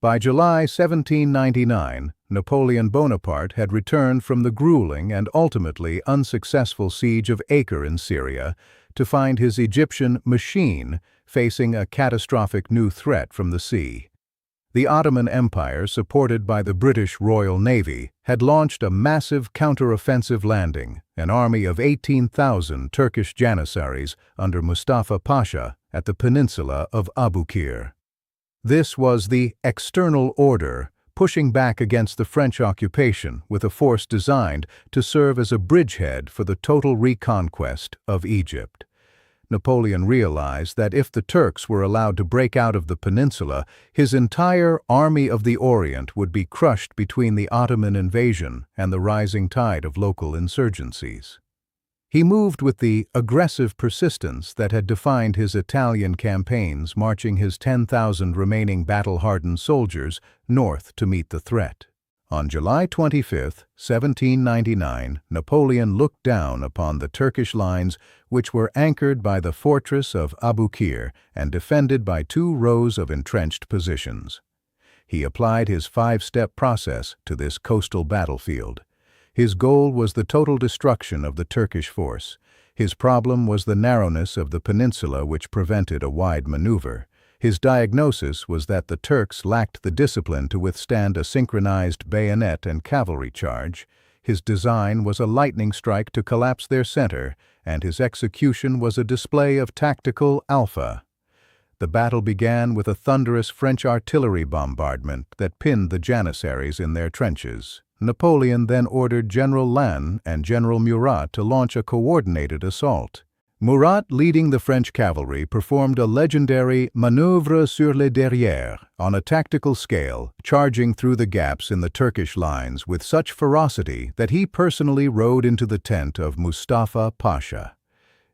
By July 1799, Napoleon Bonaparte had returned from the grueling and ultimately unsuccessful siege of Acre in Syria to find his Egyptian machine facing a catastrophic new threat from the sea. The Ottoman Empire, supported by the British Royal Navy, had launched a massive counter-offensive landing, an army of 18,000 Turkish Janissaries under Mustafa Pasha at the peninsula of Aboukir. This was the external order, pushing back against the French occupation with a force designed to serve as a bridgehead for the total reconquest of Egypt. Napoleon realized that if the Turks were allowed to break out of the peninsula, his entire Army of the Orient would be crushed between the Ottoman invasion and the rising tide of local insurgencies. He moved with the aggressive persistence that had defined his Italian campaigns, marching his 10,000 remaining battle-hardened soldiers north to meet the threat. On July 25, 1799, Napoleon looked down upon the Turkish lines, which were anchored by the fortress of Aboukir and defended by 2 rows of entrenched positions. He applied his 5-step process to this coastal battlefield. His goal was the total destruction of the Turkish force. His problem was the narrowness of the peninsula, which prevented a wide maneuver. His diagnosis was that the Turks lacked the discipline to withstand a synchronized bayonet and cavalry charge. His design was a lightning strike to collapse their center, and his execution was a display of tactical alpha. The battle began with a thunderous French artillery bombardment that pinned the Janissaries in their trenches. Napoleon then ordered General Lannes and General Murat to launch a coordinated assault. Murat, leading the French cavalry, performed a legendary manœuvre sur le derrière on a tactical scale, charging through the gaps in the Turkish lines with such ferocity that he personally rode into the tent of Mustafa Pasha.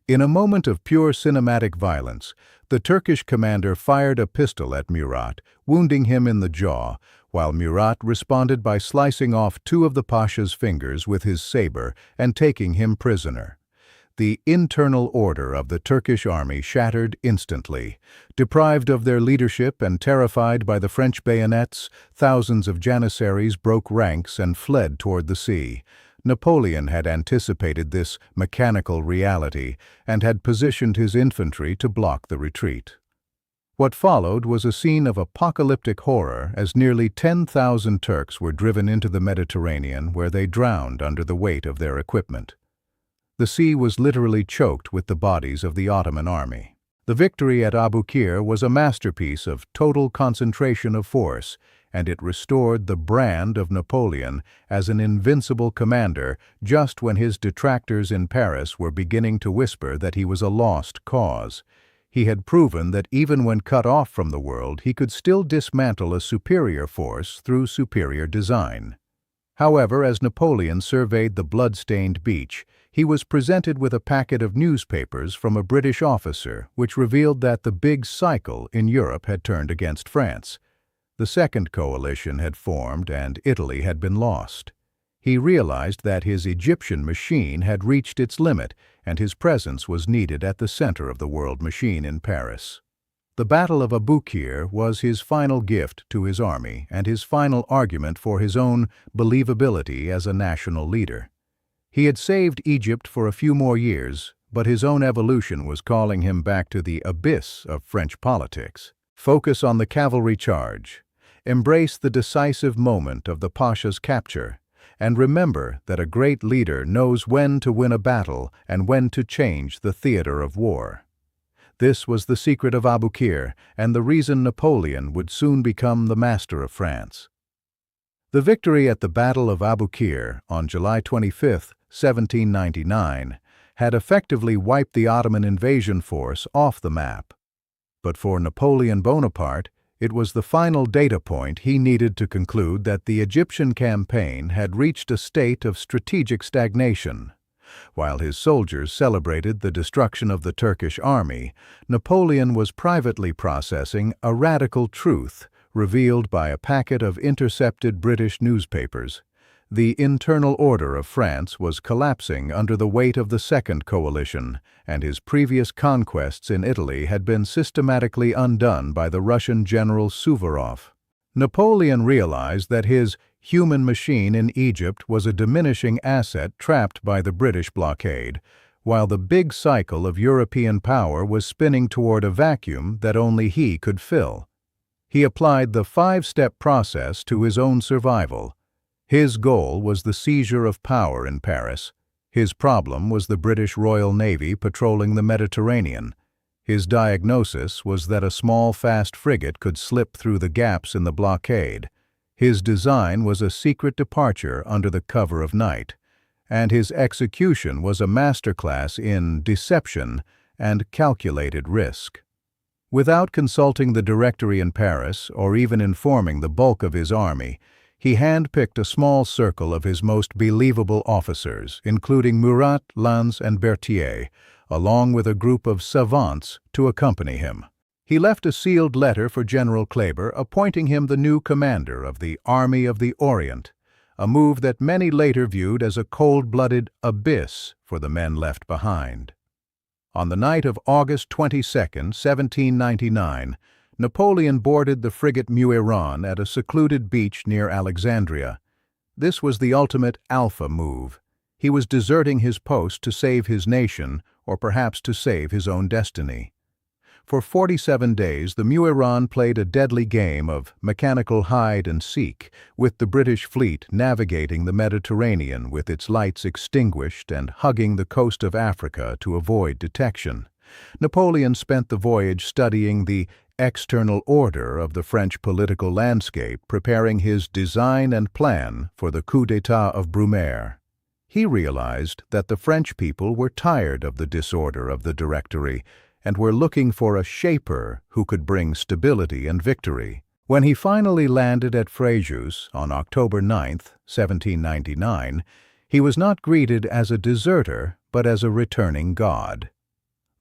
In a moment of pure cinematic violence, the Turkish commander fired a pistol at Murat, wounding him in the jaw, while Murat responded by slicing off 2 of the Pasha's fingers with his saber and taking him prisoner. The internal order of the Turkish army shattered instantly. Deprived of their leadership and terrified by the French bayonets, thousands of Janissaries broke ranks and fled toward the sea. Napoleon had anticipated this mechanical reality and had positioned his infantry to block the retreat. What followed was a scene of apocalyptic horror as nearly 10,000 Turks were driven into the Mediterranean, where they drowned under the weight of their equipment. The sea was literally choked with the bodies of the Ottoman army. The victory at Aboukir was a masterpiece of total concentration of force, and it restored the brand of Napoleon as an invincible commander just when his detractors in Paris were beginning to whisper that he was a lost cause. He had proven that even when cut off from the world, he could still dismantle a superior force through superior design. However, as Napoleon surveyed the blood-stained beach, he was presented with a packet of newspapers from a British officer which revealed that the big cycle in Europe had turned against France. The Second Coalition had formed and Italy had been lost. He realized that his Egyptian machine had reached its limit and his presence was needed at the center of the world machine in Paris. The Battle of Aboukir was his final gift to his army and his final argument for his own believability as a national leader. He had saved Egypt for a few more years, but his own evolution was calling him back to the abyss of French politics. Focus on the cavalry charge. Embrace the decisive moment of the Pasha's capture, and remember that a great leader knows when to win a battle and when to change the theater of war. This was the secret of Aboukir and the reason Napoleon would soon become the master of France. The victory at the Battle of Aboukir on July 25, 1799, had effectively wiped the Ottoman invasion force off the map. But for Napoleon Bonaparte, it was the final data point he needed to conclude that the Egyptian campaign had reached a state of strategic stagnation. While his soldiers celebrated the destruction of the Turkish army, Napoleon was privately processing a radical truth revealed by a packet of intercepted British newspapers. The internal order of France was collapsing under the weight of the Second Coalition, and his previous conquests in Italy had been systematically undone by the Russian General Suvorov. Napoleon realized that his human machine in Egypt was a diminishing asset trapped by the British blockade, while the big cycle of European power was spinning toward a vacuum that only he could fill. He applied the five-step process to his own survival. His goal was the seizure of power in Paris. His problem was the British Royal Navy patrolling the Mediterranean. His diagnosis was that a small, fast frigate could slip through the gaps in the blockade. His design was a secret departure under the cover of night, and his execution was a masterclass in deception and calculated risk. Without consulting the Directory in Paris or even informing the bulk of his army, he handpicked a small circle of his most believable officers, including Murat, Lannes, and Berthier, along with a group of savants to accompany him. He left a sealed letter for General Kleber appointing him the new commander of the Army of the Orient, a move that many later viewed as a cold-blooded abyss for the men left behind. On the night of August 22, 1799, Napoleon boarded the frigate Muiron at a secluded beach near Alexandria. This was the ultimate alpha move. He was deserting his post to save his nation, or perhaps to save his own destiny. For 47 days, the Muiron played a deadly game of mechanical hide-and-seek, with the British fleet navigating the Mediterranean with its lights extinguished and hugging the coast of Africa to avoid detection. Napoleon spent the voyage studying the external order of the French political landscape, preparing his design and plan for the coup d'état of Brumaire. He realized that the French people were tired of the disorder of the Directory and were looking for a shaper who could bring stability and victory. When he finally landed at Fréjus on October 9, 1799, he was not greeted as a deserter but as a returning god.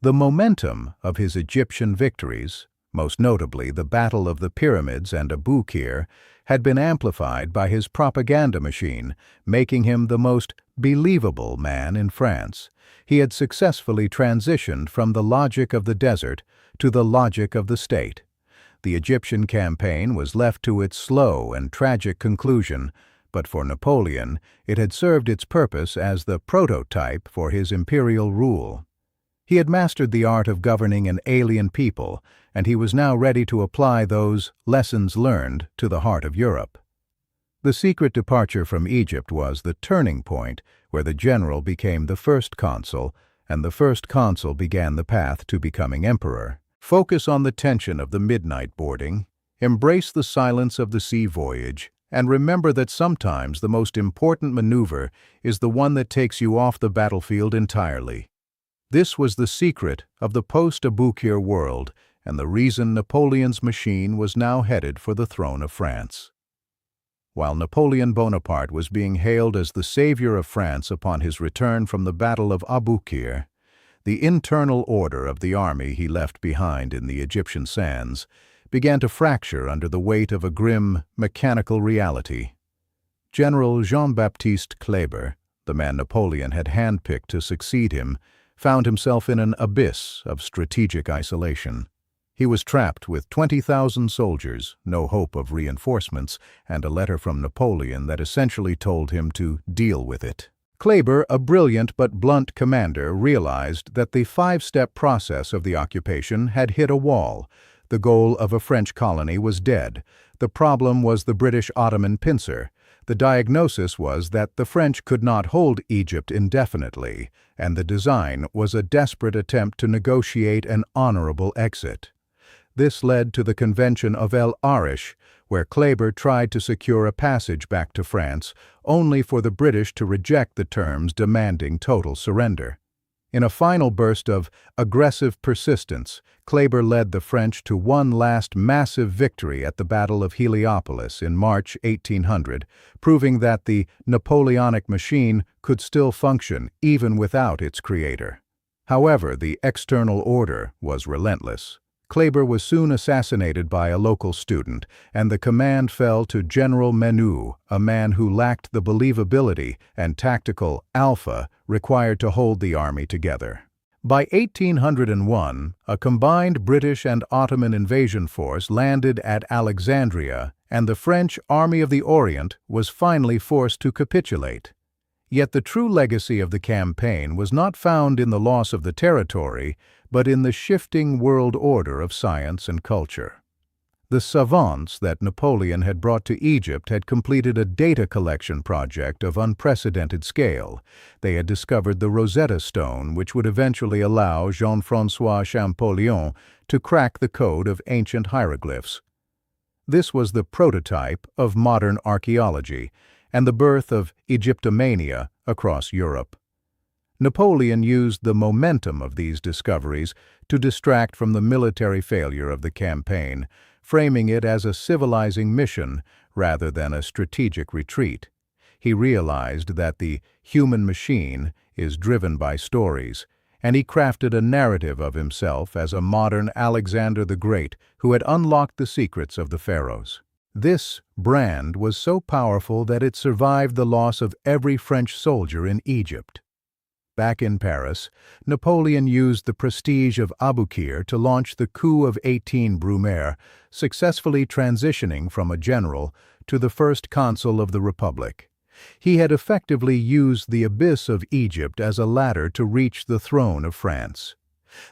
The momentum of his Egyptian victories, most notably the Battle of the Pyramids and Aboukir, had been amplified by his propaganda machine, making him the most believable man in France. He had successfully transitioned from the logic of the desert to the logic of the state. The Egyptian campaign was left to its slow and tragic conclusion, but for Napoleon it had served its purpose as the prototype for his imperial rule. He had mastered the art of governing an alien people, and he was now ready to apply those lessons learned to the heart of Europe. The secret departure from Egypt was the turning point where the general became the first consul, and the first consul began the path to becoming emperor. Focus on the tension of the midnight boarding, embrace the silence of the sea voyage, and remember that sometimes the most important maneuver is the one that takes you off the battlefield entirely. This was the secret of the post-Aboukir world, and the reason Napoleon's machine was now headed for the throne of France. While Napoleon Bonaparte was being hailed as the savior of France upon his return from the Battle of Aboukir, the internal order of the army he left behind in the Egyptian sands began to fracture under the weight of a grim, mechanical reality. General Jean-Baptiste Kleber, the man Napoleon had handpicked to succeed him, found himself in an abyss of strategic isolation. He was trapped with 20,000 soldiers, no hope of reinforcements, and a letter from Napoleon that essentially told him to deal with it. Kleber, a brilliant but blunt commander, realized that the five-step process of the occupation had hit a wall. The goal of a French colony was dead. The problem was the British Ottoman pincer. The diagnosis was that the French could not hold Egypt indefinitely, and the design was a desperate attempt to negotiate an honorable exit. This led to the Convention of El Arish, where Kleber tried to secure a passage back to France, only for the British to reject the terms demanding total surrender. In a final burst of aggressive persistence, Kleber led the French to one last massive victory at the Battle of Heliopolis in March 1800, proving that the Napoleonic machine could still function even without its creator. However, the external order was relentless. Kleber was soon assassinated by a local student, and the command fell to General Menou, a man who lacked the believability and tactical alpha required to hold the army together. By 1801, a combined British and Ottoman invasion force landed at Alexandria and the French Army of the Orient was finally forced to capitulate. Yet the true legacy of the campaign was not found in the loss of the territory, but in the shifting world order of science and culture. The savants that Napoleon had brought to Egypt had completed a data collection project of unprecedented scale. They had discovered the Rosetta Stone, which would eventually allow Jean-François Champollion to crack the code of ancient hieroglyphs. This was the prototype of modern archaeology and the birth of Egyptomania across Europe. Napoleon used the momentum of these discoveries to distract from the military failure of the campaign, framing it as a civilizing mission rather than a strategic retreat. He realized that the human machine is driven by stories, and he crafted a narrative of himself as a modern Alexander the Great who had unlocked the secrets of the pharaohs. This brand was so powerful that it survived the loss of every French soldier in Egypt. Back in Paris, Napoleon used the prestige of Aboukir to launch the coup of 18 Brumaire, successfully transitioning from a general to the first consul of the Republic. He had effectively used the abyss of Egypt as a ladder to reach the throne of France.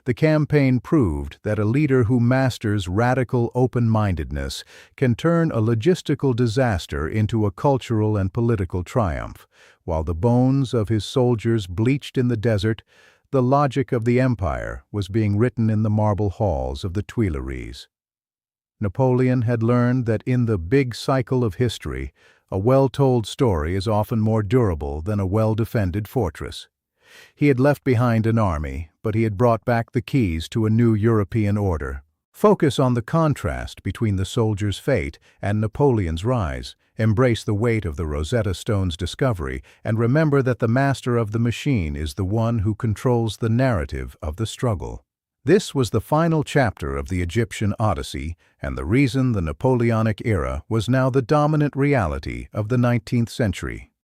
The campaign proved that a leader who masters radical open-mindedness can turn a logistical disaster into a cultural and political triumph. While the bones of his soldiers bleached in the desert, the logic of the empire was being written in the marble halls of the Tuileries. Napoleon had learned that in the big cycle of history, a well-told story is often more durable than a well-defended fortress. He had left behind an army, but he had brought back the keys to a new European order. Focus on the contrast between the soldier's fate and Napoleon's rise. Embrace the weight of the Rosetta Stone's discovery, and remember that the master of the machine is the one who controls the narrative of the struggle. This was the final chapter of the Egyptian Odyssey, and the reason the Napoleonic era was now the dominant reality of the 19th century.